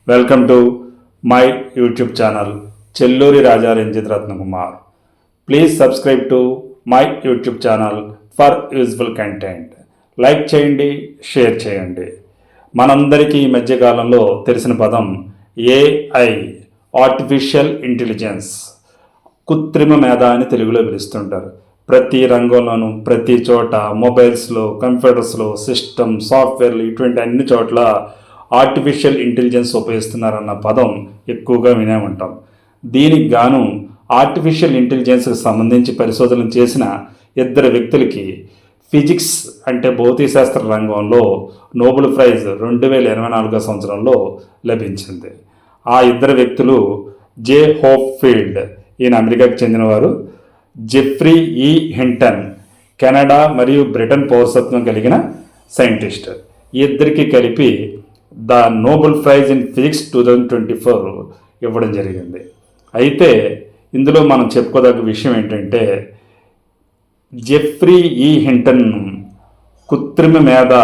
Welcome to my YouTube channel Chelluri Raja Ranjith Ratnakumar. Please subscribe to my YouTube channel for useful content. Like చేయండి, share చేయండి. మనందరికీ ఈ మధ్యకాలంలో తెలిసిన పదం ఏఐ, ఆర్టిఫిషియల్ ఇంటెలిజెన్స్, కృత్రిమ మేధ అని తెలుగులో పిలుస్తుంటారు. ప్రతి రంగంలోనూ, ప్రతి చోట, మొబైల్స్లో, కంప్యూటర్స్లో, సిస్టమ్, సాఫ్ట్వేర్లు, ఇటువంటి అన్ని చోట్ల ఆర్టిఫిషియల్ ఇంటెలిజెన్స్ ఉపయోగిస్తున్నారన్న పదం ఎక్కువగా వినే ఉంటాం. దీనికి గాను ఆర్టిఫిషియల్ ఇంటెలిజెన్స్కి సంబంధించి పరిశోధనలు చేసిన ఇద్దరు వ్యక్తులకి ఫిజిక్స్ అంటే భౌతిక శాస్త్ర రంగంలో నోబెల్ ప్రైజ్ 2024 సంవత్సరంలో లభించింది. ఆ ఇద్దరు వ్యక్తులు జే హోప్ ఫీల్డ్, ఈయన అమెరికాకు చెందినవారు. జెఫ్రీ ఈ హింటన్, కెనడా మరియు బ్రిటన్ పౌరసత్వం కలిగిన సైంటిస్ట్. ఈ ఇద్దరికి కలిపి the Nobel prize in physics 2024 ఇవ్వడం జరిగింది. అయితే ఇందులో మనం చెప్పుకోదగ్గ విషయం ఏంటంటే, జెఫ్రీ ఈ హింటన్ కృత్రిమ మేధ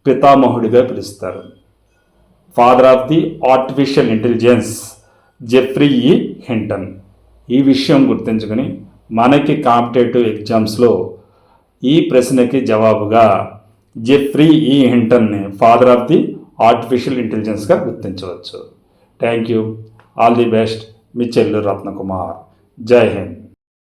పితామహుడిగా పిలుస్తారు. Father of the artificial intelligence Geoffrey E Hinton. ఈ విషయం గుర్తుంచుకొని మనకి కాంపిటేటివ్ ఎగ్జామ్స్లో ఈ ప్రశ్నకి జవాబుగా జెఫ్రీ ఈ హింటన్ని ఫాదర్ ఆఫ్ ది ఆర్టిఫిషియల్ ఇంటెలిజెన్స్గా గుర్తించవచ్చు. Thank you. All the best. మీ చెల్లూరు రత్నకుమార్. జై హింద్.